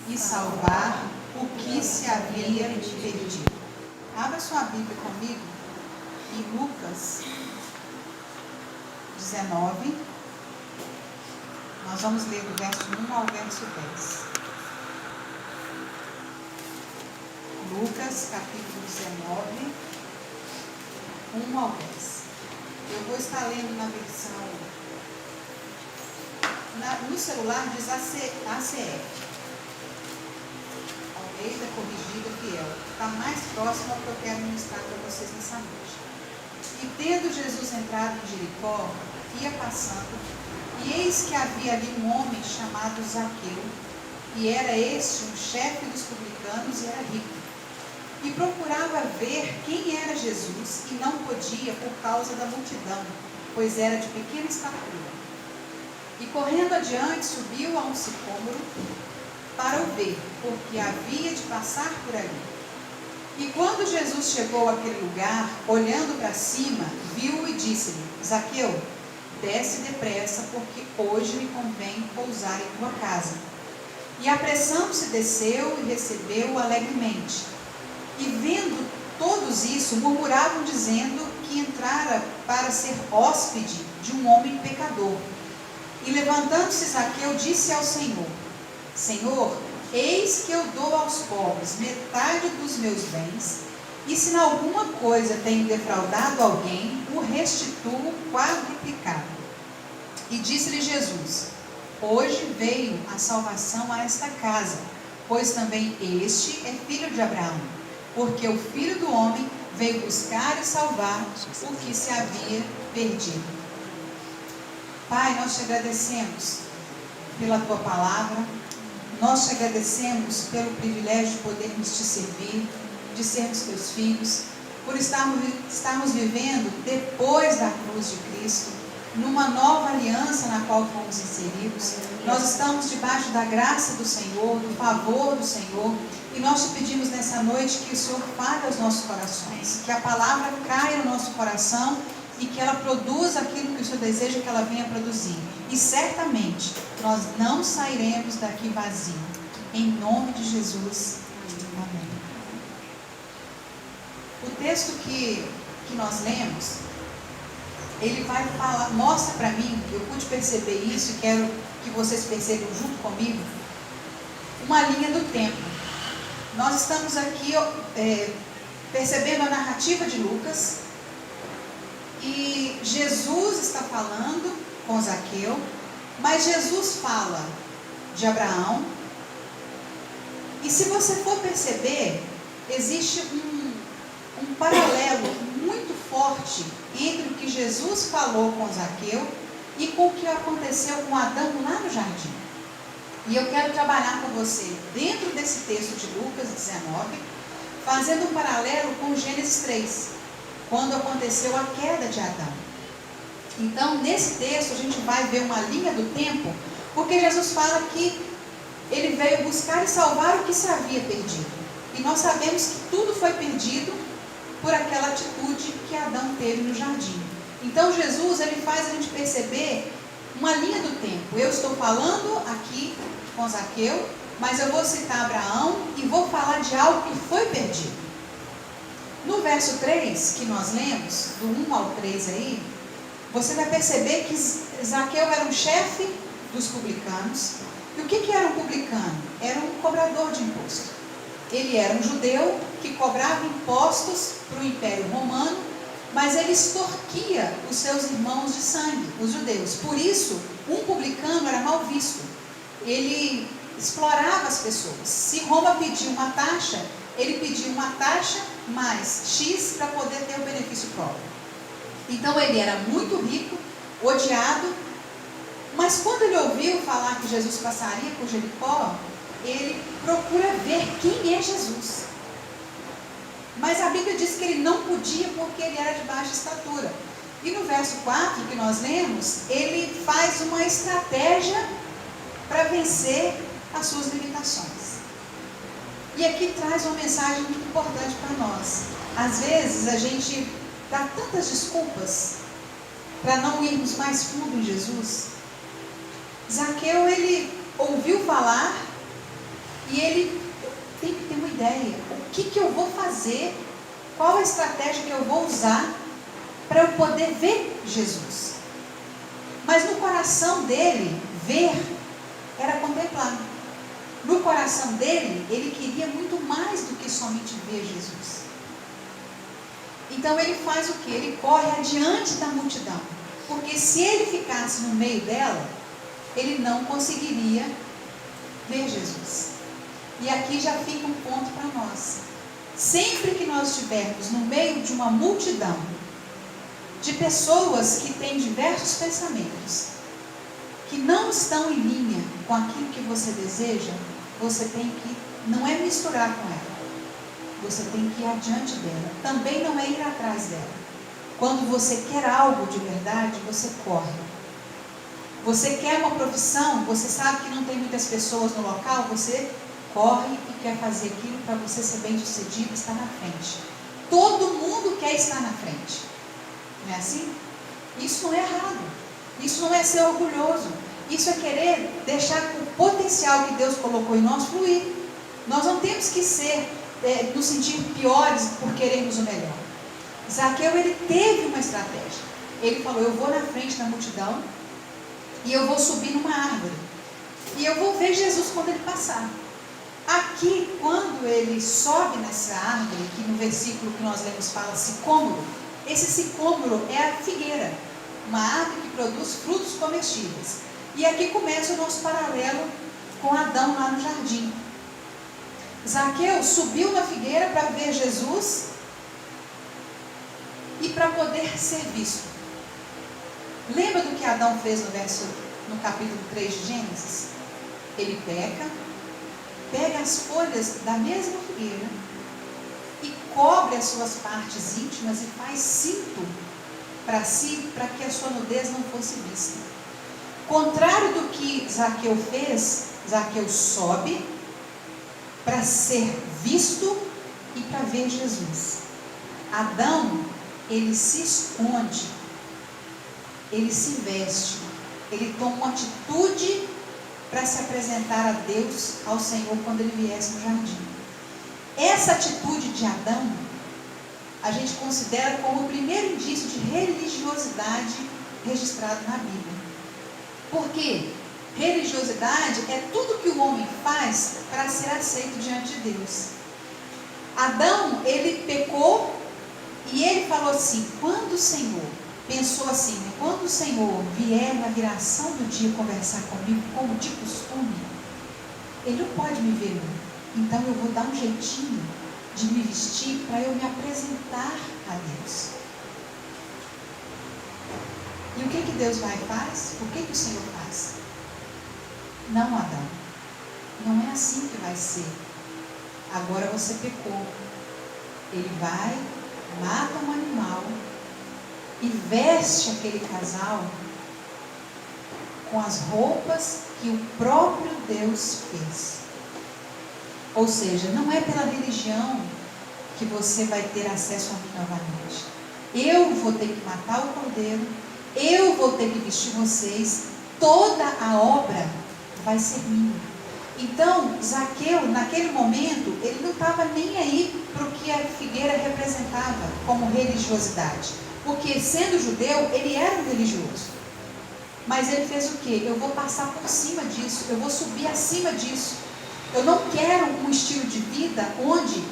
e salvar o que se havia perdido. Abra sua Bíblia comigo em Lucas 19. Nós vamos ler do verso 1 ao verso 10. Lucas, capítulo 19, 1 ao 10. Eu vou estar lendo na versão... no celular diz ACF. Almeida, Corrigida, Fiel. Está mais próximo ao que eu quero ministrar para vocês nessa noite. E tendo Jesus entrado em Jericó, ia passando, e eis que havia ali um homem chamado Zaqueu, e era este um chefe dos publicanos e era rico. E procurava ver quem era Jesus, e não podia por causa da multidão, pois era de pequena estatura. E correndo adiante, subiu a um sicômoro para o ver, porque havia de passar por ali. E quando Jesus chegou àquele lugar, olhando para cima, viu-o e disse-lhe: Zaqueu, desce depressa, porque hoje me convém pousar em tua casa. E apressando-se desceu e recebeu-o alegremente. E vendo todos isso, murmuravam dizendo que entrara para ser hóspede de um homem pecador. E levantando-se Zaqueu, disse ao Senhor: Senhor, eis que eu dou aos pobres metade dos meus bens, e se em alguma coisa tenho defraudado alguém, o restituo quadruplicado. E disse-lhe Jesus: Hoje veio a salvação a esta casa, pois também este é filho de Abraão, porque o Filho do Homem veio buscar e salvar o que se havia perdido. Pai, nós te agradecemos pela tua palavra, nós te agradecemos pelo privilégio de podermos te servir, de sermos teus filhos, por estarmos vivendo depois da cruz de Cristo, numa nova aliança na qual fomos inseridos. Nós estamos debaixo da graça do Senhor, do favor do Senhor, e nós te pedimos nessa noite que o Senhor fale aos nossos corações, que a palavra caia no nosso coração e que ela produza aquilo que o Senhor deseja que ela venha produzir. E certamente nós não sairemos daqui vazio. Em nome de Jesus. Amém. O texto que nós lemos, ele vai falar, mostra para mim, eu pude perceber isso e quero que vocês percebam junto comigo, uma linha do tempo. Nós estamos aqui percebendo a narrativa de Lucas, e Jesus está falando com Zaqueu, mas Jesus fala de Abraão, e se você for perceber, existe um paralelo muito forte entre o que Jesus falou com Zaqueu e com o que aconteceu com Adão lá no jardim. E eu quero trabalhar com você dentro desse texto de Lucas 19, fazendo um paralelo com Gênesis 3, quando aconteceu a queda de Adão. Então, nesse texto, a gente vai ver uma linha do tempo, porque Jesus fala que ele veio buscar e salvar o que se havia perdido. E nós sabemos que tudo foi perdido por aquela atitude que Adão teve no jardim. Então, Jesus, ele faz a gente perceber uma linha do tempo. Eu estou falando aqui com Zaqueu, mas eu vou citar Abraão e vou falar de algo que foi perdido. No verso 3, que nós lemos, do 1 ao 3 aí, você vai perceber que Zaqueu era um chefe dos publicanos. E o que era um publicano? Era um cobrador de imposto. Ele era um judeu que cobrava impostos para o Império Romano, mas ele extorquia os seus irmãos de sangue, os judeus. Por isso, um publicano era mal visto. Ele explorava as pessoas. Se Roma pedia uma taxa, ele pedia uma taxa mais X para poder ter o benefício próprio. Então ele era muito rico, odiado, mas quando ele ouviu falar que Jesus passaria por Jericó, ele procura ver quem é Jesus. Mas a Bíblia diz que ele não podia porque ele era de baixa estatura. E no verso 4 que nós lemos, ele faz uma estratégia para vencer as suas limitações. E aqui traz uma mensagem muito importante para nós. Às vezes a gente dá tantas desculpas para não irmos mais fundo em Jesus. Zaqueu, ele ouviu falar E ele tem que ter uma ideia. O que eu vou fazer? Qual a estratégia que eu vou usar para eu poder ver Jesus? Mas no coração dele, ver era contemplar. No coração dele, ele queria muito mais do que somente ver Jesus. Então ele faz o quê? Ele corre adiante da multidão. Porque se ele ficasse no meio dela, ele não conseguiria ver Jesus. E aqui já fica um ponto para nós. Sempre que nós estivermos no meio de uma multidão, de pessoas que têm diversos pensamentos, que não estão em linha com aquilo que você deseja, você tem que, não é misturar com ela, você tem que ir adiante dela, também não é ir atrás dela. Quando você quer algo de verdade, você corre. Você quer uma profissão, você sabe que não tem muitas pessoas no local, você corre e quer fazer aquilo para você ser bem sucedido e estar na frente. Todo mundo quer estar na frente, não é assim? Isso não é errado, isso não é ser orgulhoso, isso é querer deixar o potencial que Deus colocou em nós fluir. Nós não temos que ser, nos sentir piores por querermos o melhor. Zaqueu, ele teve uma estratégia. Ele falou: eu vou na frente da multidão e eu vou subir numa árvore e eu vou ver Jesus quando ele passar. Aqui, quando ele sobe nessa árvore, que no versículo que nós lemos fala sicômoro, esse sicômoro é a figueira, uma árvore que produz frutos comestíveis. E aqui começa o nosso paralelo com Adão lá no jardim. Zaqueu subiu na figueira para ver Jesus e para poder ser visto. Lembra do que Adão fez no capítulo 3 de Gênesis? Ele pega as folhas da mesma figueira e cobre as suas partes íntimas e faz cinto para si, para que a sua nudez não fosse vista. Contrário do que Zaqueu fez, Zaqueu sobe para ser visto e para ver Jesus. Adão, ele se esconde, ele se veste, ele toma uma atitude para se apresentar a Deus, ao Senhor, quando ele viesse no jardim. Essa atitude de Adão, a gente considera como o primeiro indício de religiosidade registrado na Bíblia. Por quê? Religiosidade é tudo que o homem faz para ser aceito diante de Deus. Adão, ele pecou e ele falou assim, quando o Senhor, pensou assim, quando o Senhor vier na viração do dia conversar comigo, como de costume, ele não pode me ver, então eu vou dar um jeitinho de me vestir para eu me apresentar a Deus. E o que Deus vai e faz? O que o Senhor faz? Não, Adão, não é assim que vai ser. Agora você pecou. Ele vai, mata um animal e veste aquele casal com as roupas que o próprio Deus fez. Ou seja, não é pela religião que você vai ter acesso a mim novamente. Eu vou ter que matar o cordeiro, eu vou ter que vestir vocês, toda a obra vai ser minha. Então, Zaqueu, naquele momento, ele não estava nem aí para o que a figueira representava como religiosidade. Porque, sendo judeu, ele era um religioso. Mas ele fez o quê? Eu vou passar por cima disso, eu vou subir acima disso. Eu não quero um estilo de vida onde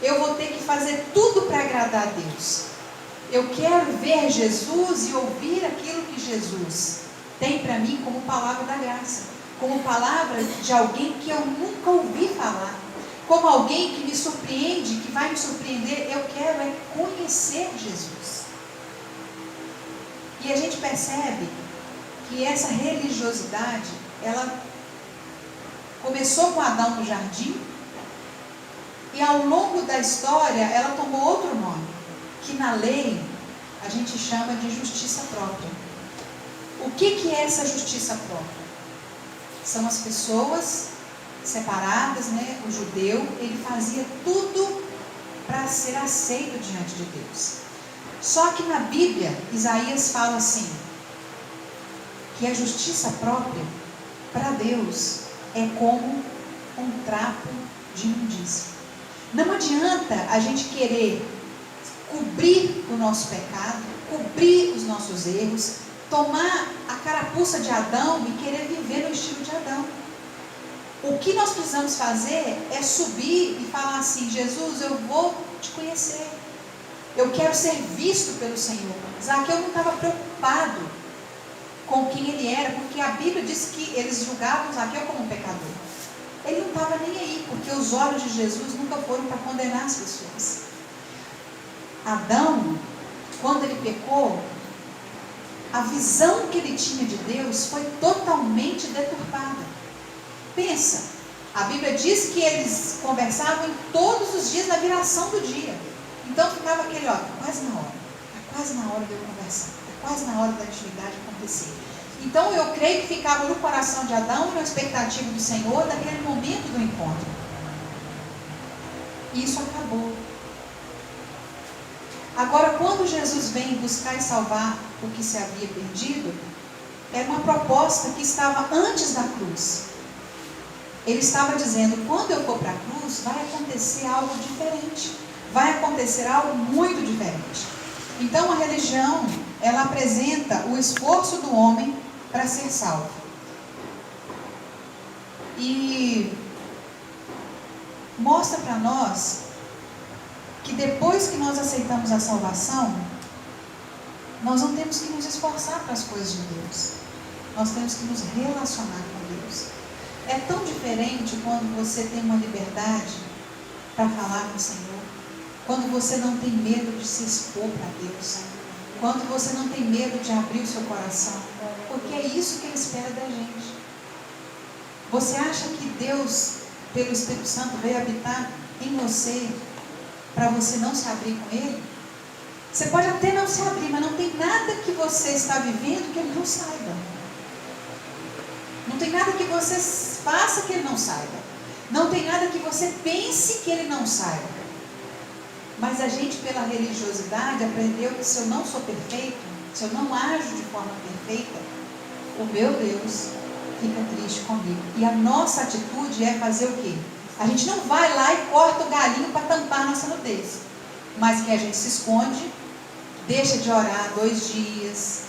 eu vou ter que fazer tudo para agradar a Deus. Eu quero ver Jesus e ouvir aquilo que Jesus tem para mim como palavra da graça. Como palavra de alguém que eu nunca ouvi falar. Como alguém que me surpreende, que vai me surpreender. Eu quero é conhecer Jesus. E a gente percebe que essa religiosidade, ela começou com Adão no jardim, e ao longo da história, ela tomou outro nome, que na lei a gente chama de justiça própria. O que é essa justiça própria? São as pessoas separadas, né? O judeu, ele fazia tudo para ser aceito diante de Deus. Só que na Bíblia, Isaías fala assim, que a justiça própria, para Deus, é como um trapo de imundícia. Não adianta a gente querer cobrir o nosso pecado, cobrir os nossos erros, tomar a carapuça de Adão e querer viver no estilo de Adão. O que nós precisamos fazer é subir e falar assim: Jesus, eu vou te conhecer, eu quero ser visto pelo Senhor. Zaqueu não estava preocupado com quem ele era, porque a Bíblia diz que eles julgavam Zaqueu como um pecador. Ele não estava nem aí, porque os olhos de Jesus nunca foram para condenar as pessoas. Adão, quando ele pecou, a visão que ele tinha de Deus foi totalmente deturpada. Pensa, a Bíblia diz que eles conversavam todos os dias na viração do dia. Então ficava aquele, ó, quase na hora de eu conversar, quase na hora da intimidade acontecer. Então eu creio que ficava no coração de Adão, na expectativa do Senhor, daquele momento do encontro. E isso acabou. Agora, quando Jesus vem buscar e salvar o que se havia perdido, era uma proposta que estava antes da cruz. Ele estava dizendo: quando eu for para a cruz, vai acontecer algo diferente. Vai acontecer algo muito diferente. Então a religião, ela apresenta o esforço do homem para ser salvo. E mostra para nós que depois que nós aceitamos a salvação, nós não temos que nos esforçar para as coisas de Deus. Nós temos que nos relacionar com Deus. É tão diferente quando você tem uma liberdade para falar com o Senhor, quando você não tem medo de se expor para Deus, quando você não tem medo de abrir o seu coração, porque é isso que Ele espera da gente. Você acha que Deus, pelo Espírito Santo, veio habitar em você para você não se abrir com Ele? Você pode até não se abrir, mas não tem nada que você está vivendo que Ele não saiba. Não tem nada que você faça que Ele não saiba. Não tem nada que você pense que Ele não saiba. Mas a gente, pela religiosidade, aprendeu que se eu não sou perfeito, se eu não ajo de forma perfeita, o meu Deus fica triste comigo. E a nossa atitude é fazer o quê? A gente não vai lá e corta o galinho para tampar a nossa nudez, mas que a gente se esconde, deixa de orar 2 dias,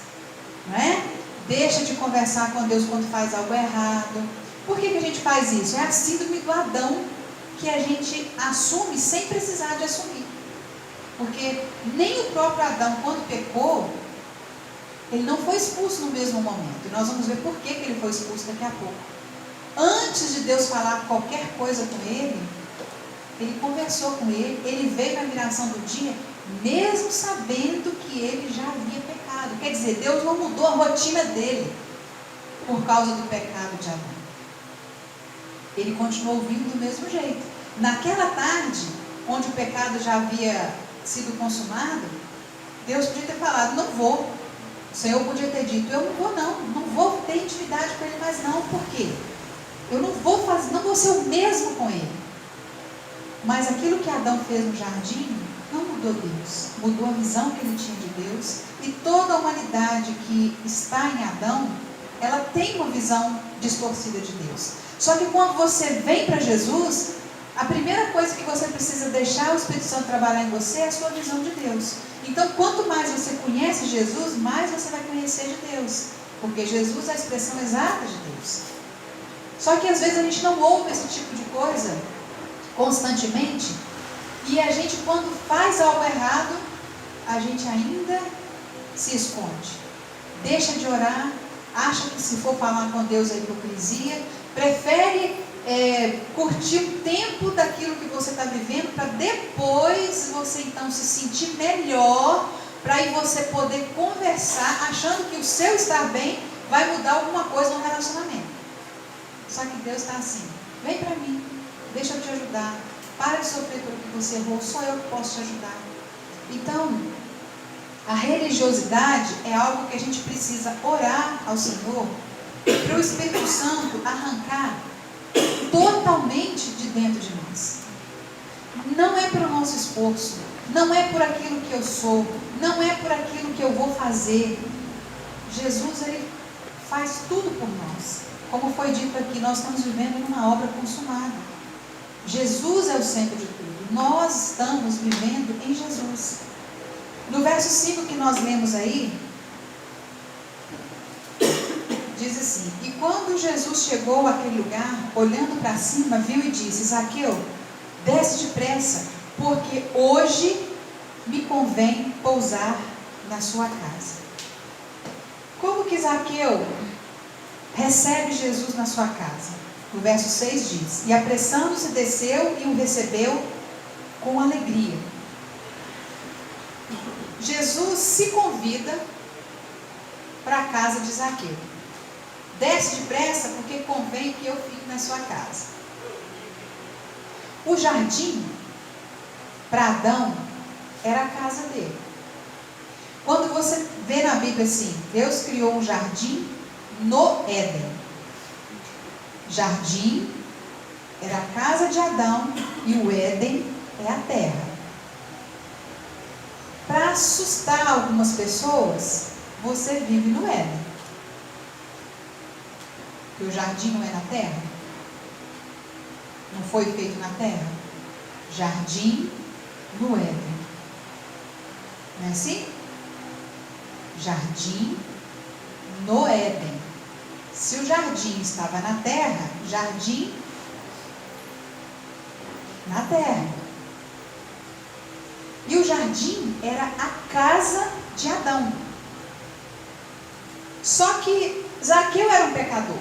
não é? Deixa de conversar com Deus quando faz algo errado. Por que a gente faz isso? É a síndrome do Adão, que a gente assume sem precisar de assumir. Porque nem o próprio Adão, quando pecou, ele não foi expulso no mesmo momento. E nós vamos ver por que ele foi expulso daqui a pouco. Antes de Deus falar qualquer coisa com ele, ele conversou com ele, ele veio na viração do dia, mesmo sabendo que ele já havia pecado. Quer dizer, Deus não mudou a rotina dele por causa do pecado de Adão. Ele continuou vindo do mesmo jeito. Naquela tarde, onde o pecado já havia sido consumado, Deus podia ter falado: não vou. O Senhor podia ter dito: eu não vou não vou ter intimidade com Ele mais não. Por quê? Eu não vou ser o mesmo com Ele. Mas aquilo que Adão fez no jardim não mudou Deus, mudou a visão que ele tinha de Deus. E toda a humanidade que está em Adão, ela tem uma visão distorcida de Deus. Só que quando você vem para Jesus, a primeira coisa que você precisa deixar o Espírito Santo trabalhar em você é a sua visão de Deus. Então, quanto mais você conhece Jesus, mais você vai conhecer de Deus. Porque Jesus é a expressão exata de Deus. Só que às vezes a gente não ouve esse tipo de coisa constantemente. E a gente, quando faz algo errado, a gente ainda se esconde. Deixa de orar, acha que se for falar com Deus é hipocrisia, prefere curtir o tempo daquilo que você está vivendo, para depois você então se sentir melhor, para aí você poder conversar, achando que o seu estar bem vai mudar alguma coisa no relacionamento. Só que Deus está assim: vem para mim, deixa eu te ajudar, para de sofrer pelo que você errou, só eu que posso te ajudar. Então, a religiosidade é algo que a gente precisa orar ao Senhor, para o Espírito Santo arrancar totalmente de dentro de nós. Não é pelo nosso esforço, não é por aquilo que eu sou, não é por aquilo que eu vou fazer. Jesus, Ele faz tudo por nós. Como foi dito aqui, nós estamos vivendo numa obra consumada. Jesus é o centro de tudo. Nós estamos vivendo em Jesus. No verso 5 que nós lemos aí, diz assim: e quando Jesus chegou àquele lugar, olhando para cima, viu e disse: Zaqueu, desce depressa, porque hoje me convém pousar na sua casa. Como que Zaqueu recebe Jesus na sua casa? No verso 6 diz: e apressando-se desceu e o recebeu com alegria. Jesus se convida para a casa de Zaqueu. Desce depressa, porque convém que eu fique na sua casa. O jardim, para Adão, era a casa dele. Quando você vê na Bíblia assim, Deus criou um jardim no Éden. Jardim era a casa de Adão e o Éden é a terra. Para assustar algumas pessoas, você vive no Éden. Porque o jardim não é na terra? Não foi feito na terra? Jardim no Éden. Não é assim? Jardim no Éden. Se o jardim estava na terra, jardim na terra. E o jardim era a casa de Adão. Só que Zaqueu era um pecador.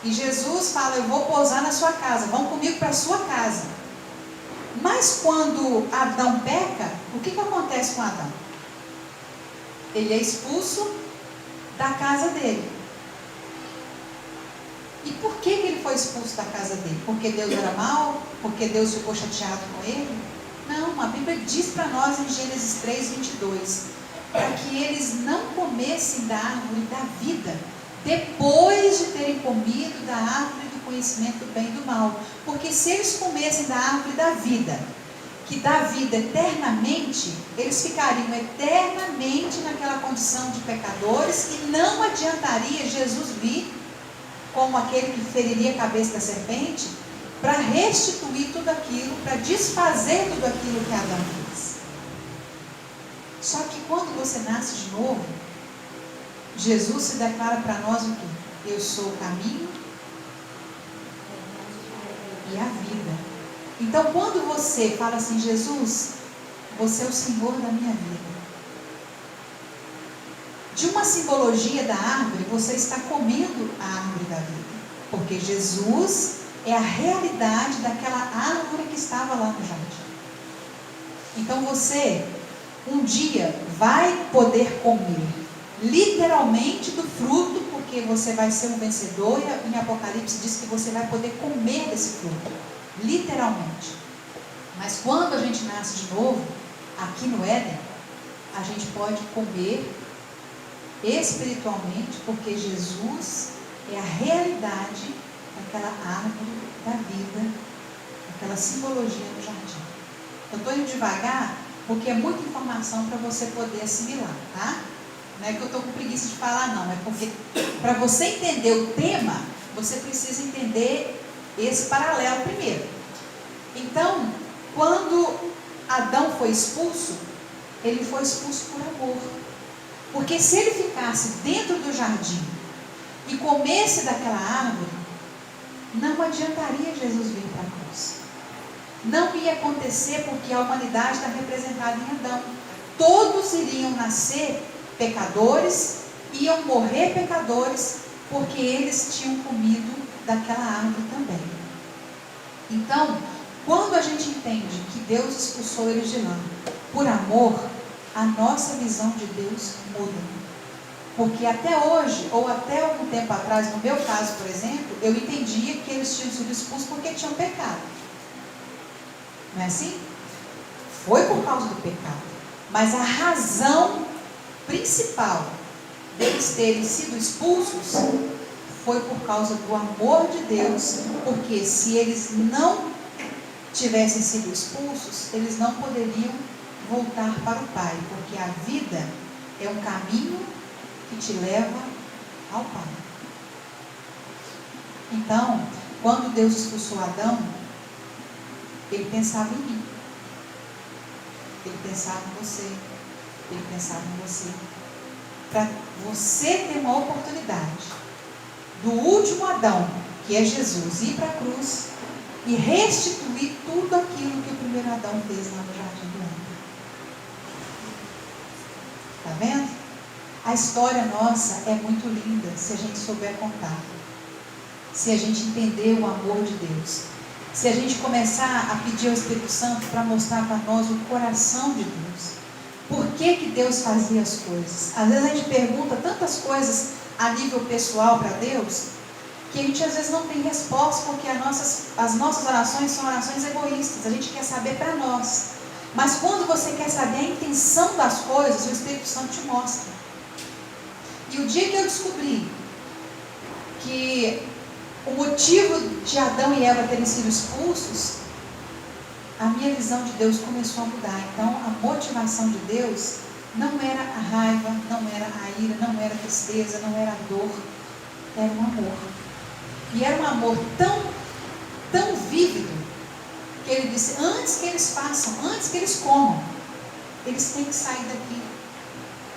E Jesus fala: eu vou pousar na sua casa, vão comigo para a sua casa. Mas quando Adão peca, o que acontece com Adão? Ele é expulso da casa dele. E por que ele foi expulso da casa dele? Porque Deus era mau? Porque Deus ficou chateado com ele? Não, a Bíblia diz para nós em Gênesis 3:22, para que eles não comessem da árvore da vida, depois de terem comido da árvore do conhecimento do bem e do mal. Porque se eles comessem da árvore da vida, que dá vida eternamente, eles ficariam eternamente naquela condição de pecadores e não adiantaria Jesus vir como aquele que feriria a cabeça da serpente para restituir tudo aquilo, para desfazer tudo aquilo que Adão fez. Só que quando você nasce de novo, Jesus se declara para nós o quê? Eu sou o caminho e a vida. Então, quando você fala assim: Jesus, você é o Senhor da minha vida. De uma simbologia da árvore, você está comendo a árvore da vida. Porque Jesus é a realidade daquela árvore que estava lá no jardim. Então você, um dia, vai poder comer literalmente do fruto, porque você vai ser um vencedor, e em Apocalipse diz que você vai poder comer desse fruto, literalmente. Mas quando a gente nasce de novo, aqui no Éden, a gente pode comer espiritualmente, porque Jesus é a realidade daquela árvore da vida, aquela simbologia do jardim. Eu estou indo devagar, porque é muita informação para você poder assimilar, tá? Não é que eu estou com preguiça de falar, não. É porque, para você entender o tema, você precisa entender esse paralelo primeiro. Então, quando Adão foi expulso, ele foi expulso por amor. Porque se ele ficasse dentro do jardim e comesse daquela árvore, não adiantaria Jesus vir para a cruz. Não ia acontecer, porque a humanidade está representada em Adão. Todos iriam nascer pecadores, iam morrer pecadores, porque eles tinham comido daquela árvore também. Então, quando a gente entende que Deus expulsou eles de lá por amor, a nossa visão de Deus muda. Porque até hoje, ou até algum tempo atrás, no meu caso, por exemplo, eu entendia que eles tinham sido expulsos porque tinham pecado. Não é assim? Foi por causa do pecado. Mas a razão principal deles terem sido expulsos foi por causa do amor de Deus, porque se eles não tivessem sido expulsos, eles não poderiam voltar para o Pai, porque a vida é um caminho que te leva ao Pai. Então, quando Deus expulsou Adão, Ele pensava em mim. Ele pensava em você. Ele pensava em você. Para você ter uma oportunidade do último Adão, que é Jesus, ir para a cruz e restituir tudo aquilo que o primeiro Adão fez lá no Jardim do Éden. Está vendo? A história nossa é muito linda se a gente souber contar. Se a gente entender o amor de Deus. Se a gente começar a pedir ao Espírito Santo para mostrar para nós o coração de Deus. Por que que Deus fazia as coisas? Às vezes a gente pergunta tantas coisas a nível pessoal para Deus, que a gente às vezes não tem resposta, porque as nossas orações são orações egoístas. A gente quer saber para nós. Mas quando você quer saber a intenção das coisas, o Espírito Santo te mostra. E o dia que eu descobri que o motivo de Adão e Eva terem sido expulsos, a minha visão de Deus começou a mudar. Então, a motivação de Deus não era a raiva, não era a ira, não era a tristeza, não era a dor, era um amor. E era um amor tão vívido, que ele disse, antes que eles façam, antes que eles comam, eles têm que sair daqui.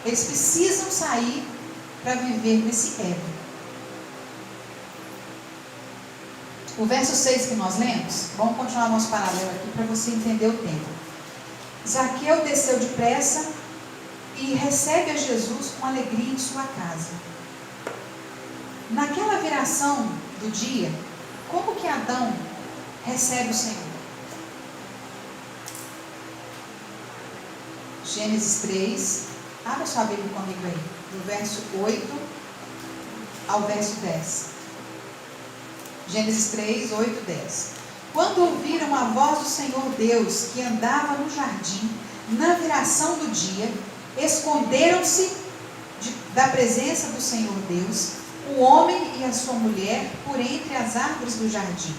Eles precisam sair para viver nesse Éden. O verso 6 que nós lemos, vamos continuar nosso paralelo aqui para você entender o tempo. Zaqueu desceu depressa e recebe a Jesus com alegria em sua casa. Naquela viração do dia, como que Adão recebe o Senhor? Gênesis 3, abra sua Bíblia comigo aí, do verso 8 ao verso 10. Gênesis 3, 8, 10. Quando ouviram a voz do Senhor Deus, que andava no jardim, na viração do dia, esconderam-se da presença do Senhor Deus, o homem e a sua mulher, por entre as árvores do jardim.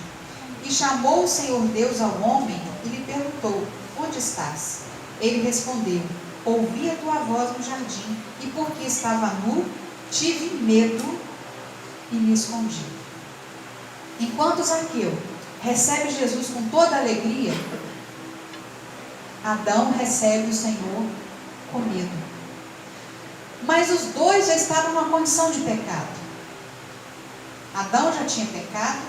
E chamou o Senhor Deus ao homem e lhe perguntou, onde estás? Ele respondeu, ouvi a tua voz no jardim, e porque estava nu, tive medo e me escondi. Enquanto Zaqueu recebe Jesus com toda alegria, Adão recebe o Senhor com medo. Mas os dois já estavam numa condição de pecado. Adão já tinha pecado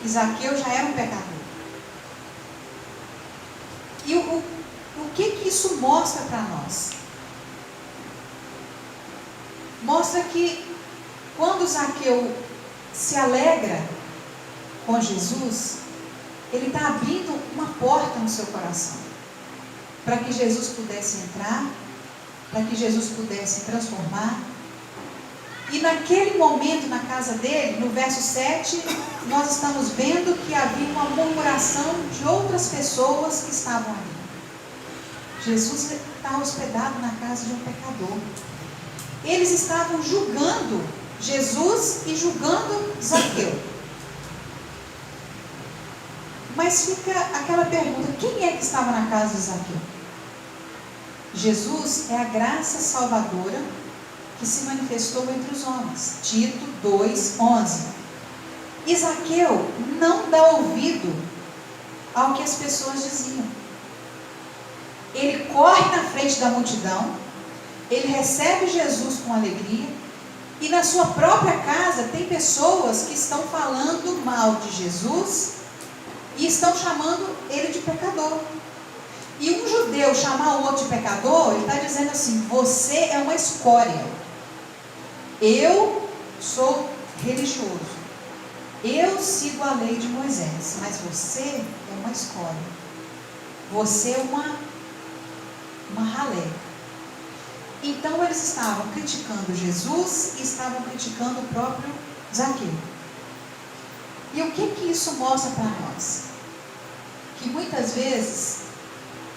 e Zaqueu já era um pecador. E o que isso mostra para nós? Mostra que quando Zaqueu se alegra com Jesus, ele está abrindo uma porta no seu coração, para que Jesus pudesse entrar, para que Jesus pudesse transformar. E naquele momento na casa dele, no verso 7, nós estamos vendo que havia uma murmuração de outras pessoas que estavam ali. Jesus está hospedado na casa de um pecador. Eles estavam julgando Jesus e julgando Zaqueu. Mas fica aquela pergunta, quem é que estava na casa de Zaqueu? Jesus é a graça salvadora que se manifestou entre os homens. Tito 2:11. E Zaqueu não dá ouvido ao que as pessoas diziam. Ele corre na frente da multidão, ele recebe Jesus com alegria, e na sua própria casa tem pessoas que estão falando mal de Jesus e estão chamando ele de pecador. E um judeu chamar o outro de pecador, ele está dizendo assim, você é uma escória. Eu sou religioso. Eu sigo a lei de Moisés, mas você é uma escória. Você é uma ralé. Então eles estavam criticando Jesus e estavam criticando o próprio Zaqueu. E o que isso mostra para nós? Que muitas vezes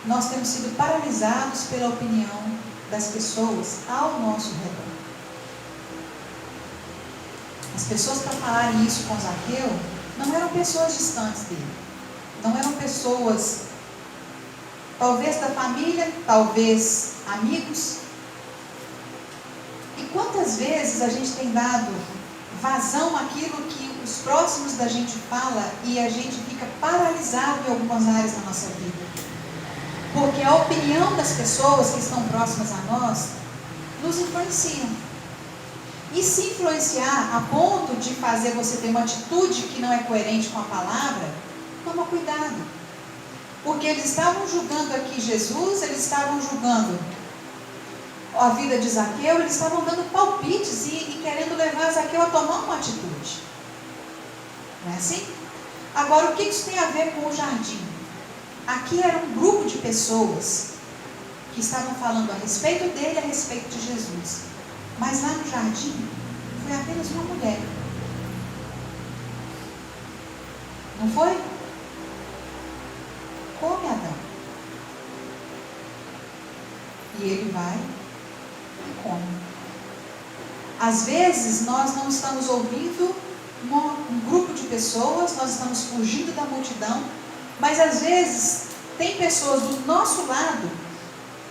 nós temos sido paralisados pela opinião das pessoas ao nosso redor. As pessoas, para falarem isso com Zaqueu, não eram pessoas distantes dele. Não eram pessoas, talvez da família, talvez amigos. E quantas vezes a gente tem dado vazão àquilo que o os próximos da gente fala e a gente fica paralisado em algumas áreas da nossa vida. Porque a opinião das pessoas que estão próximas a nós nos influenciam. E se influenciar a ponto de fazer você ter uma atitude que não é coerente com a palavra, toma cuidado. Porque eles estavam julgando aqui Jesus, eles estavam julgando a vida de Zaqueu, eles estavam dando palpites e querendo levar Zaqueu a tomar uma atitude. Não é assim? Agora, o que isso tem a ver com o jardim? Aqui era um grupo de pessoas que estavam falando a respeito dele, a respeito de Jesus. Mas lá no jardim, foi apenas uma mulher. Não foi? Come Adão. E ele vai e come. Às vezes, nós não estamos ouvindo um grupo de pessoas, nós estamos fugindo da multidão, mas às vezes, tem pessoas do nosso lado,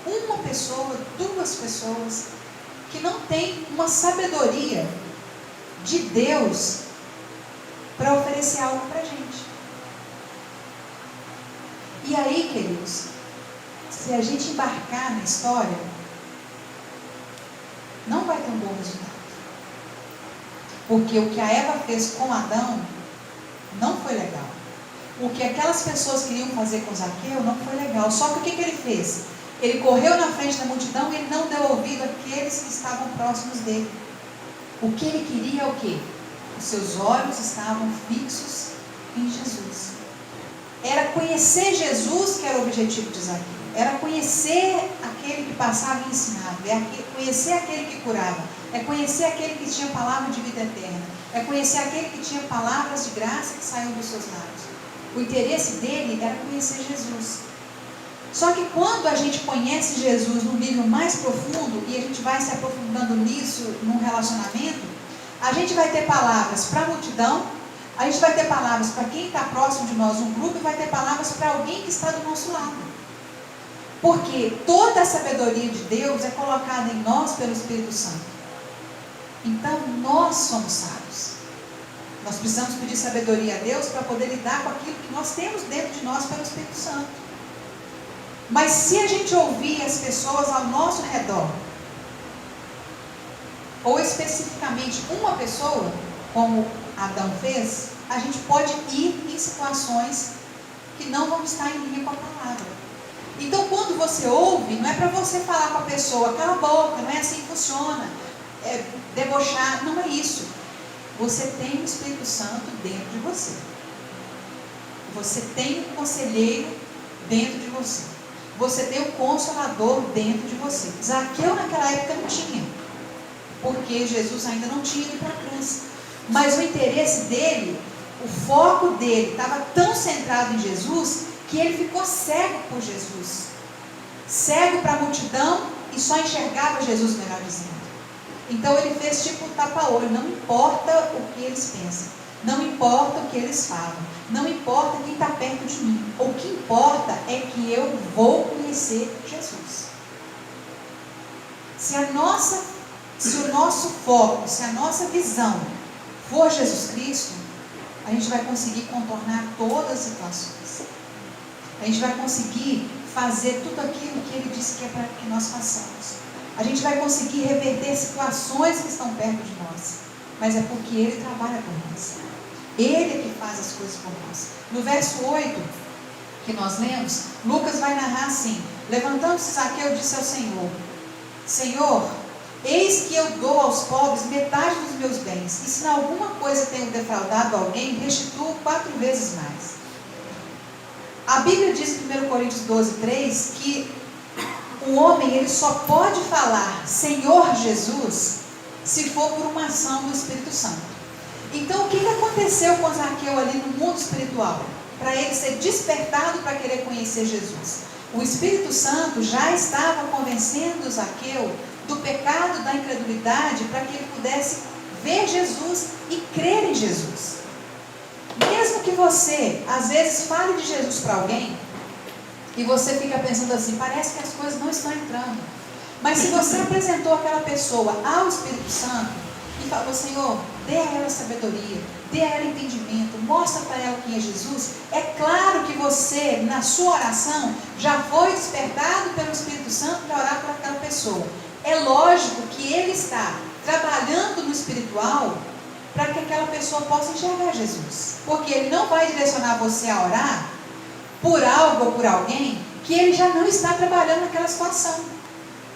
uma pessoa, duas pessoas, que não tem uma sabedoria de Deus para oferecer algo para a gente. E aí, queridos, se a gente embarcar na história, não vai ter um bom resultado. Porque o que a Eva fez com Adão não foi legal. O que aquelas pessoas queriam fazer com Zaqueu não foi legal. Só que o que ele fez? Ele correu na frente da multidão e ele não deu ouvido àqueles que estavam próximos dele. O que ele queria é o quê? Os seus olhos estavam fixos em Jesus. Era conhecer Jesus que era o objetivo de Zaqueu. Era conhecer aquele que passava e ensinava. É conhecer aquele que curava. É conhecer aquele que tinha palavra de vida eterna. É conhecer aquele que tinha palavras de graça que saíam dos seus lábios. O interesse dele era conhecer Jesus. Só que quando a gente conhece Jesus no nível mais profundo, e a gente vai se aprofundando nisso, num relacionamento, a gente vai ter palavras para a multidão, a gente vai ter palavras para quem está próximo de nós, um grupo, e vai ter palavras para alguém que está do nosso lado. Porque toda a sabedoria de Deus é colocada em nós pelo Espírito Santo. Então, nós somos sábios. Nós precisamos pedir sabedoria a Deus para poder lidar com aquilo que nós temos dentro de nós pelo Espírito Santo. Mas se a gente ouvir as pessoas ao nosso redor, ou especificamente uma pessoa, como Adão fez, a gente pode ir em situações que não vão estar em linha com a palavra. Então, quando você ouve, não é para você falar com a pessoa, cala a boca, não é assim que funciona, é debochar, não é isso. Você tem o Espírito Santo dentro de você. Você tem um conselheiro dentro de você. Você tem um consolador dentro de você. Zaqueu naquela época não tinha, porque Jesus ainda não tinha ido para a cruz. Mas o interesse dele, o foco dele estava tão centrado em Jesus, que ele ficou cego por Jesus. Cego para a multidão e só enxergava Jesus, melhor dizendo. Então ele fez tipo tapa-olho, não importa o que eles pensam, não importa o que eles falam, não importa quem está perto de mim, o que importa é que eu vou conhecer Jesus. Se o nosso foco, se a nossa visão for Jesus Cristo, a gente vai conseguir contornar todas as situações. A gente vai conseguir fazer tudo aquilo que Ele disse que é para que nós façamos. A gente vai conseguir reverter situações que estão perto de nós. Mas é porque Ele trabalha por nós. Ele é que faz as coisas por nós. No verso 8, que nós lemos, Lucas vai narrar assim: levantando-se Zaqueu, disse ao Senhor: Senhor, eis que eu dou aos pobres metade dos meus bens, e se em alguma coisa tenho defraudado alguém, restituo 4 vezes mais. A Bíblia diz em 1 Coríntios 12:3 que o homem ele só pode falar Senhor Jesus se for por uma ação do Espírito Santo. Então o que aconteceu com Zaqueu ali no mundo espiritual? Para ele ser despertado para querer conhecer Jesus. O Espírito Santo já estava convencendo Zaqueu do pecado, da incredulidade, para que ele pudesse ver Jesus e crer em Jesus. Mesmo que você, às vezes, fale de Jesus para alguém, e você fica pensando assim, parece que as coisas não estão entrando. Mas se você apresentou aquela pessoa ao Espírito Santo, e falou, Senhor, dê a ela sabedoria, dê a ela entendimento, mostra para ela quem é Jesus. É claro que você, na sua oração, já foi despertado pelo Espírito Santo para orar por aquela pessoa. É lógico que Ele está trabalhando no espiritual para que aquela pessoa possa enxergar Jesus, porque Ele não vai direcionar você a orar por algo ou por alguém que Ele já não está trabalhando naquela situação.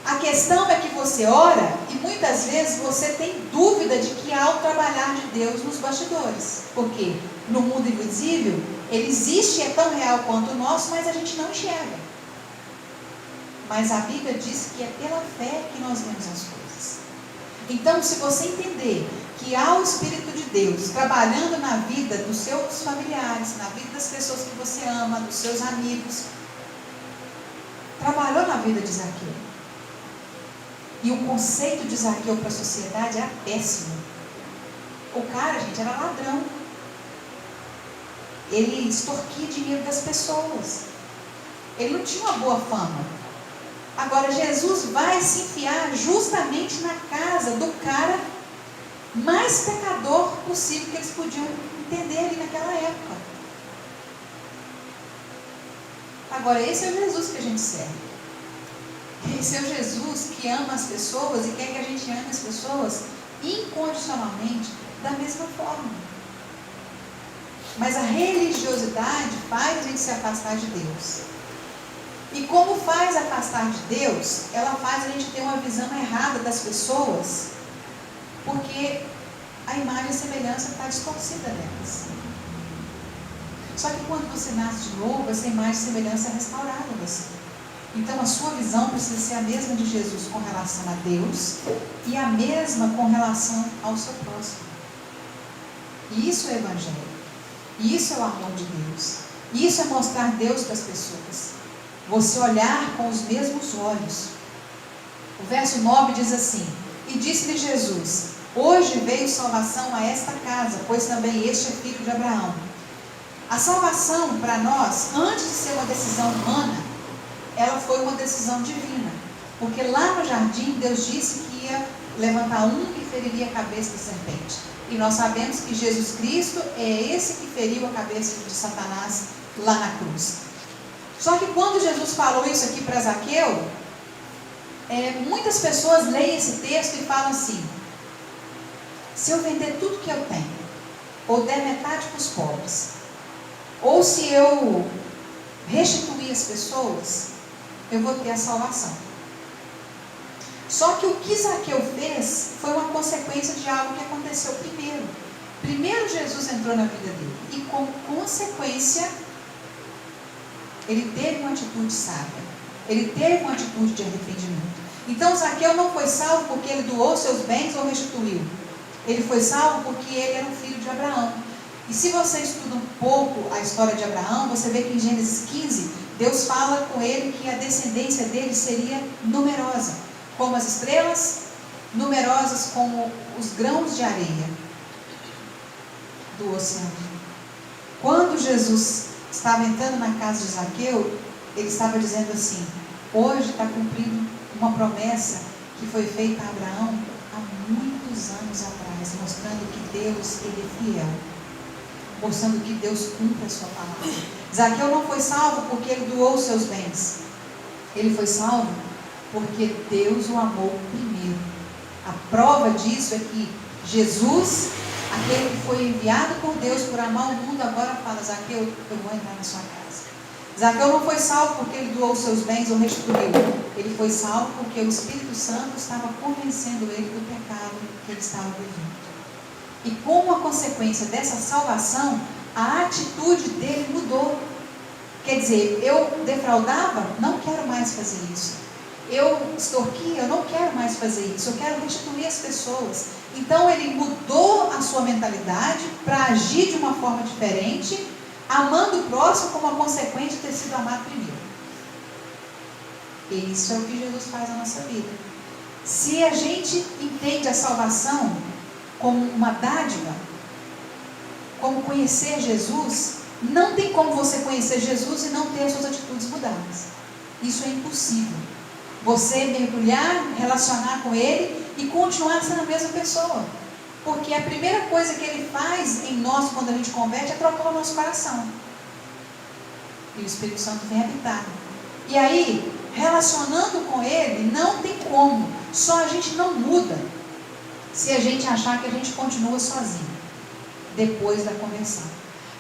A questão é que você ora e muitas vezes você tem dúvida de que há o trabalhar de Deus nos bastidores, porque no mundo invisível Ele existe e é tão real quanto o nosso, mas a gente não enxerga. Mas a Bíblia diz que é pela fé que nós vemos as coisas. Então, se você entender que há o Espírito de Deus trabalhando na vida dos seus familiares, na vida das pessoas que você ama, dos seus amigos, trabalhou na vida de Zaqueu. E o conceito de Zaqueu para a sociedade era péssimo. O cara, gente, era ladrão. Ele extorquia dinheiro das pessoas. Ele não tinha uma boa fama. Agora, Jesus vai se enfiar justamente na casa do cara mais pecador possível que eles podiam entender ali naquela época. Agora, esse é o Jesus que a gente serve. Esse é o Jesus que ama as pessoas e quer que a gente ame as pessoas incondicionalmente da mesma forma. Mas a religiosidade faz a gente se afastar de Deus. E como faz afastar de Deus, ela faz a gente ter uma visão errada das pessoas, porque a imagem e a semelhança está distorcida delas. Só que quando você nasce de novo, essa imagem e semelhança é restaurada em você. Então a sua visão precisa ser a mesma de Jesus com relação a Deus e a mesma com relação ao seu próximo. E isso é o Evangelho. E isso é o amor de Deus. E isso é mostrar Deus para as pessoas. Você olhar com os mesmos olhos. O verso 9 diz assim: E disse-lhe Jesus: Hoje veio salvação a esta casa, pois também este é filho de Abraão. A salvação para nós, antes de ser uma decisão humana, ela foi uma decisão divina. Porque lá no jardim, Deus disse que ia levantar um que feriria a cabeça da serpente. E nós sabemos que Jesus Cristo é esse que feriu a cabeça de Satanás lá na cruz. Só que quando Jesus falou isso aqui para Zaqueu, muitas pessoas leem esse texto e falam assim: se eu vender tudo que eu tenho, ou der metade para os pobres, ou se eu restituir as pessoas, eu vou ter a salvação. Só que o que Zaqueu fez foi uma consequência de algo que aconteceu primeiro. Primeiro Jesus entrou na vida dele, e como consequência, ele teve uma atitude sábia. Ele teve uma atitude de arrependimento. Então Zaqueu não foi salvo porque ele doou seus bens ou restituiu. Ele foi salvo porque ele era um filho de Abraão. E se você estuda um pouco a história de Abraão, você vê que em Gênesis 15, Deus fala com ele que a descendência dele seria numerosa, como as estrelas, numerosas como os grãos de areia do oceano. Quando Jesus estava entrando na casa de Zaqueu, ele estava dizendo assim: hoje está cumprindo uma promessa que foi feita a Abraão há muitos anos atrás, mostrando que Deus, ele é fiel, mostrando que Deus cumpre a sua palavra. Zaqueu não foi salvo porque ele doou os seus bens. Ele foi salvo porque Deus o amou primeiro. A prova disso é que Jesus, aquele que foi enviado por Deus por amar o mundo, agora fala: Zaqueu, eu vou entrar na sua casa. Zaqueu não foi salvo porque ele doou os seus bens ou restituiu. Ele foi salvo porque o Espírito Santo estava convencendo ele do pecado que ele estava vivendo. E como a consequência dessa salvação, a atitude dele mudou. Quer dizer, eu defraudava, não quero mais fazer isso. Eu extorquia, eu não quero mais fazer isso. Eu quero restituir as pessoas. Então ele mudou a sua mentalidade para agir de uma forma diferente, amando o próximo como a consequência de ter sido amado primeiro. E isso é o que Jesus faz na nossa vida. Se a gente entende a salvação como uma dádiva, como conhecer Jesus, não tem como você conhecer Jesus e não ter as suas atitudes mudadas. Isso é impossível. Você mergulhar, relacionar com Ele e continuar sendo a mesma pessoa. Porque a primeira coisa que Ele faz em nós quando a gente converte é trocar o nosso coração. E o Espírito Santo vem habitar. E aí, relacionando com Ele, não tem como. Só a gente não muda se a gente achar que a gente continua sozinho depois da conversão.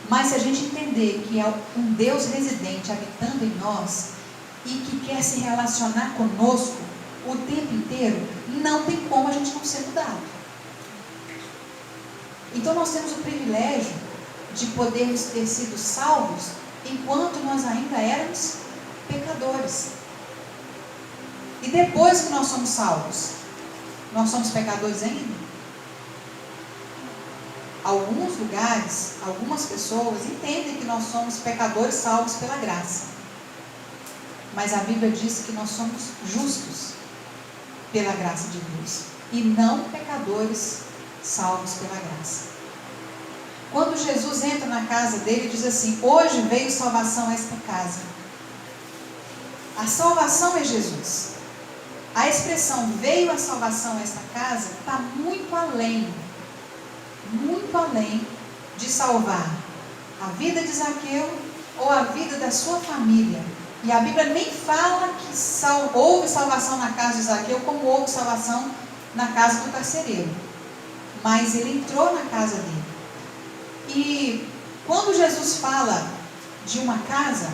Mas se a gente entender que é um Deus residente habitando em nós e que quer se relacionar conosco o tempo inteiro, não tem como a gente não ser mudado. Então nós temos o privilégio de podermos ter sido salvos enquanto nós ainda éramos pecadores. E depois que nós somos salvos, nós somos pecadores ainda? Alguns lugares, algumas pessoas entendem que nós somos pecadores salvos pela graça. Mas a Bíblia diz que nós somos justos pela graça de Deus e não pecadores salvos pela graça. Quando Jesus entra na casa dele, diz assim: hoje veio salvação a esta casa. A salvação é Jesus. A expressão veio a salvação a esta casa está muito além de salvar a vida de Zaqueu ou a vida da sua família. E a Bíblia nem fala que houve salvação na casa de Zaqueu como houve salvação na casa do carcereiro. Mas ele entrou na casa dele. E quando Jesus fala de uma casa,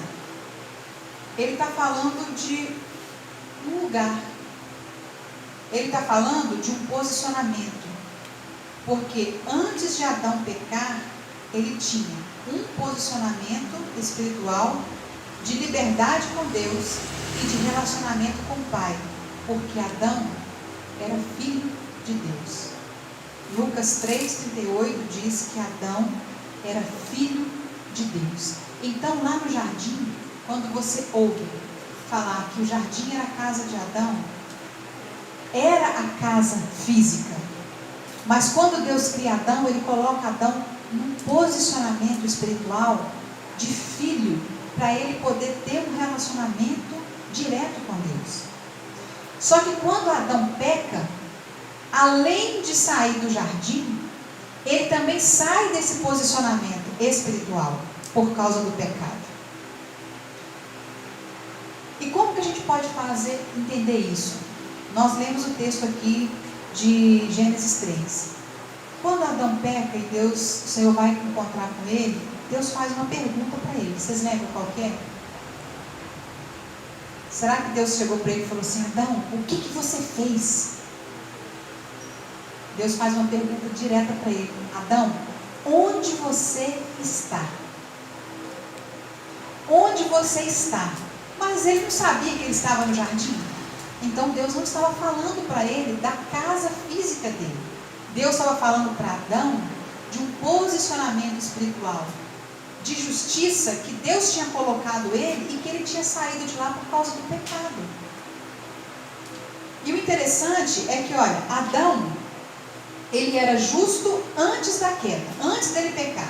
ele está falando de um lugar. Ele está falando de um posicionamento. Porque antes de Adão pecar, ele tinha um posicionamento espiritual de liberdade com Deus e de relacionamento com o Pai. Porque Adão era filho de Deus. Lucas 3,38 diz que Adão era filho de Deus. Então lá no jardim, quando você ouve falar que o jardim era a casa de Adão, era a casa física. Mas quando Deus cria Adão, Ele coloca Adão num posicionamento espiritual de filho, para ele poder ter um relacionamento direto com Deus. Só que quando Adão peca, além de sair do jardim, ele também sai desse posicionamento espiritual por causa do pecado. E como que a gente pode entender isso? Nós lemos o texto aqui de Gênesis 3. Quando Adão peca e o Senhor vai encontrar com ele, Deus faz uma pergunta para ele. Vocês lembram qual que é? Será que Deus chegou para ele e falou assim: Adão, o que você fez? Deus faz uma pergunta direta para ele: Adão, onde você está? Onde você está? Mas ele não sabia que ele estava no jardim. Então Deus não estava falando para ele da casa física dele. Deus estava falando para Adão de um posicionamento espiritual, de justiça que Deus tinha colocado ele e que ele tinha saído de lá por causa do pecado. E o interessante é que, olha, Adão, ele era justo antes da queda, antes dele pecar.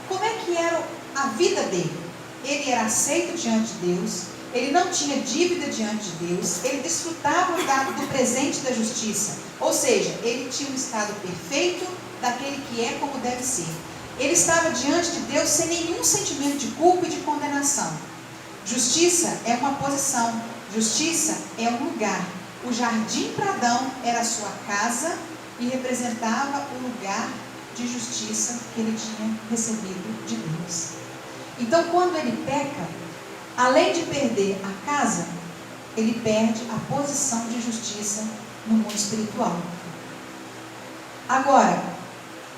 Como é que era a vida dele? Ele era aceito diante de Deus, ele não tinha dívida diante de Deus, ele desfrutava do presente da justiça. Ou seja, ele tinha um estado perfeito daquele que é como deve ser. Ele estava diante de Deus sem nenhum sentimento de culpa e de condenação. Justiça é uma posição, justiça é um lugar. O jardim para Adão era a sua casa e representava o lugar de justiça que ele tinha recebido de Deus. Então, quando ele peca, além de perder a casa, ele perde a posição de justiça no mundo espiritual. Agora,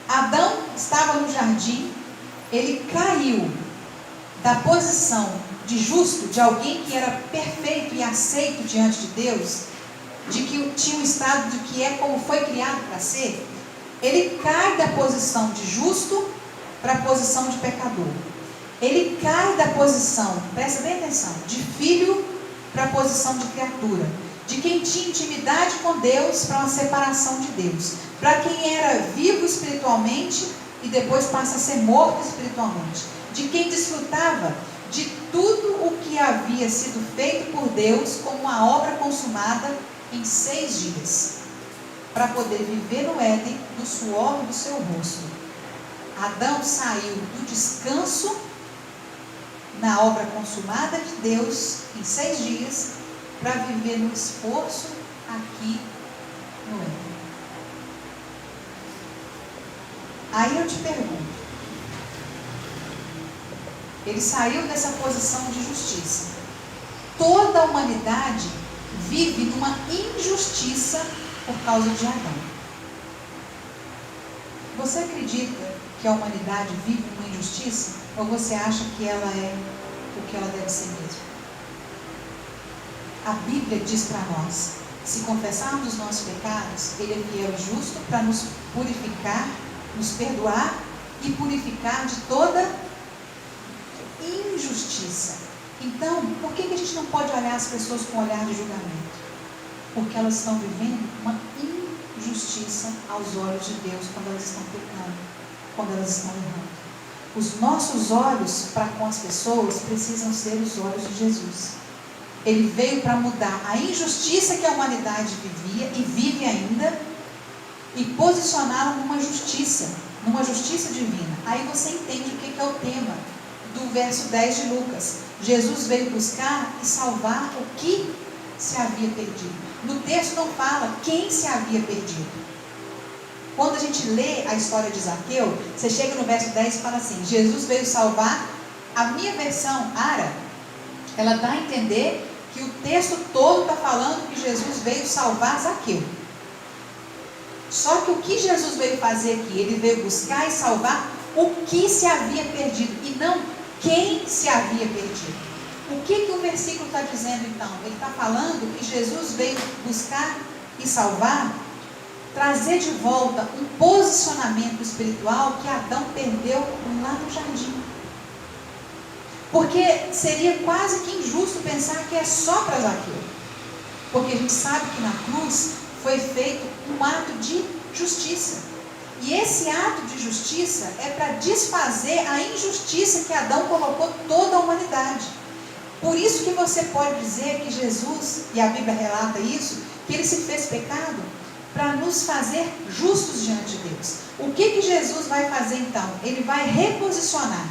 Adão estava no jardim, ele caiu da posição de justo, de alguém que era perfeito e aceito diante de Deus, de que tinha um estado de que é como foi criado para ser. Ele cai da posição de justo para a posição de pecador. Ele cai da posição, presta bem atenção, de filho para a posição de criatura, de quem tinha intimidade com Deus para uma separação de Deus, para quem era vivo espiritualmente e depois passa a ser morto espiritualmente, de quem desfrutava de tudo o que havia sido feito por Deus como uma obra consumada em 6 dias. para poder viver no Éden do suor do seu rosto. Adão saiu do descanso na obra consumada de Deus em 6 dias para viver no esforço aqui no Éden. Aí eu te pergunto, ele saiu dessa posição de justiça. Toda a humanidade vive numa injustiça por causa de Adão. Você acredita que a humanidade vive uma injustiça? Ou você acha que ela é o que ela deve ser mesmo? A Bíblia diz para nós, se confessarmos os nossos pecados, Ele é fiel e justo para nos purificar, nos perdoar e purificar de toda injustiça. Então, por que a gente não pode olhar as pessoas com um olhar de julgamento? Porque elas estão vivendo uma injustiça aos olhos de Deus quando elas estão pecando, quando elas estão errando. Os nossos olhos para com as pessoas precisam ser os olhos de Jesus. Ele veio para mudar a injustiça que a humanidade vivia e vive ainda e posicioná-la numa justiça divina. Aí você entende o que é o tema do verso 10 de Lucas. Jesus veio buscar e salvar o que se havia perdido. No texto não fala quem se havia perdido. Quando a gente lê a história de Zaqueu, você chega no verso 10 e fala assim: Jesus veio salvar. A minha versão, Ara, ela dá a entender que o texto todo está falando que Jesus veio salvar Zaqueu. Só que o que Jesus veio fazer aqui? Ele veio buscar e salvar o que se havia perdido, e não quem se havia perdido. O que o versículo está dizendo então? Ele está falando que Jesus veio buscar e salvar, trazer de volta um posicionamento espiritual que Adão perdeu lá no jardim. Porque seria quase que injusto pensar que é só para Zaqueu. Porque a gente sabe que na cruz foi feito um ato de justiça. E esse ato de justiça é para desfazer a injustiça que Adão colocou toda a humanidade. Por isso que você pode dizer que Jesus, e a Bíblia relata isso, que ele se fez pecado para nos fazer justos diante de Deus. O que Jesus vai fazer então? Ele vai reposicionar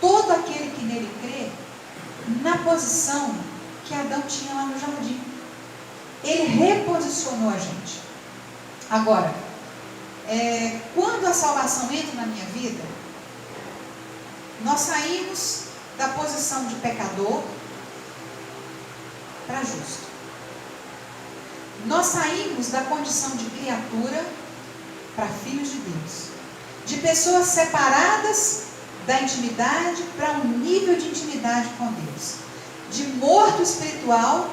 todo aquele que nele crê na posição que Adão tinha lá no jardim. Ele reposicionou a gente. Agora, quando a salvação entra na minha vida, nós saímos da posição de pecador para justo. Nós saímos da condição de criatura para filhos de Deus. De pessoas separadas da intimidade para um nível de intimidade com Deus. De morto espiritual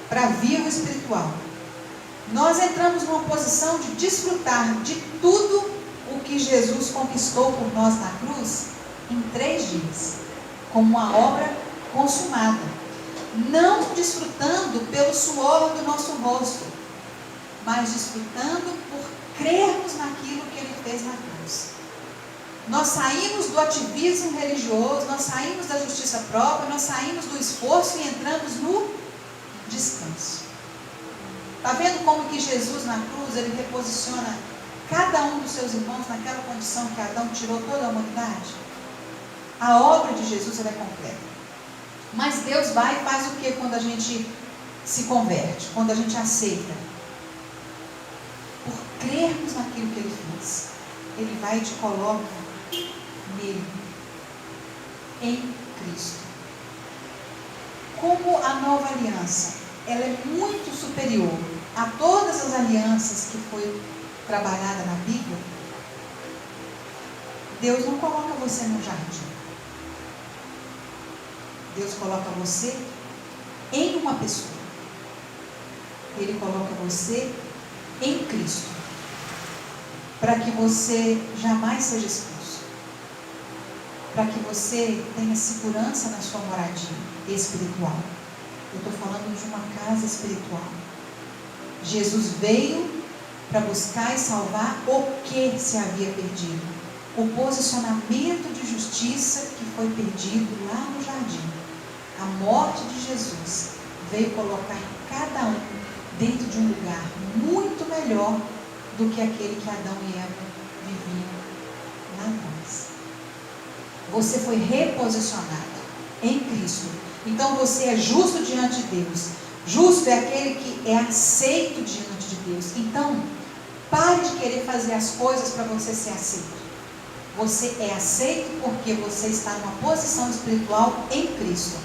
para vivo espiritual. Nós entramos numa posição de desfrutar de tudo o que Jesus conquistou por nós na cruz em 3 dias, como uma obra consumada, não desfrutando pelo suor do nosso rosto, mas desfrutando por crermos naquilo que Ele fez na cruz. Nós saímos do ativismo religioso, nós saímos da justiça própria, nós saímos do esforço e entramos no descanso. Está vendo como que Jesus na cruz, Ele reposiciona cada um dos seus irmãos naquela condição que Adão tirou toda a humanidade? A obra de Jesus ela é completa. Mas Deus vai e faz o que quando a gente se converte, quando a gente aceita? Por crermos naquilo que Ele fez, Ele vai e te coloca nele, em Cristo. Como a nova aliança, ela é muito superior a todas as alianças que foi trabalhada na Bíblia, Deus não coloca você no jardim. Deus coloca você em uma pessoa. Ele coloca você em Cristo, para que você jamais seja expulso, para que você tenha segurança na sua moradia espiritual. Eu estou falando de uma casa espiritual. Jesus veio para buscar e salvar o que se havia perdido. O posicionamento de justiça que foi perdido lá no jardim. A morte de Jesus veio colocar cada um dentro de um lugar muito melhor do que aquele que Adão e Eva viviam lá atrás. Você foi reposicionado em Cristo. Então você é justo diante de Deus. Justo é aquele que é aceito diante de Deus. Então, pare de querer fazer as coisas para você ser aceito. Você é aceito porque você está numa posição espiritual em Cristo.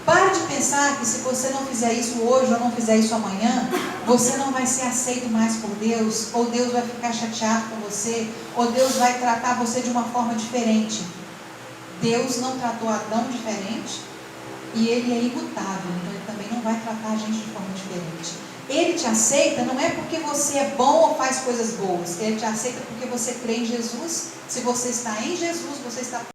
Pare de pensar que se você não fizer isso hoje ou não fizer isso amanhã, você não vai ser aceito mais por Deus, ou Deus vai ficar chateado com você, ou Deus vai tratar você de uma forma diferente. Deus não tratou Adão diferente e ele é imutável, então ele também não vai tratar a gente de forma diferente. Ele te aceita não é porque você é bom ou faz coisas boas, ele te aceita porque você crê em Jesus. Se você está em Jesus, você está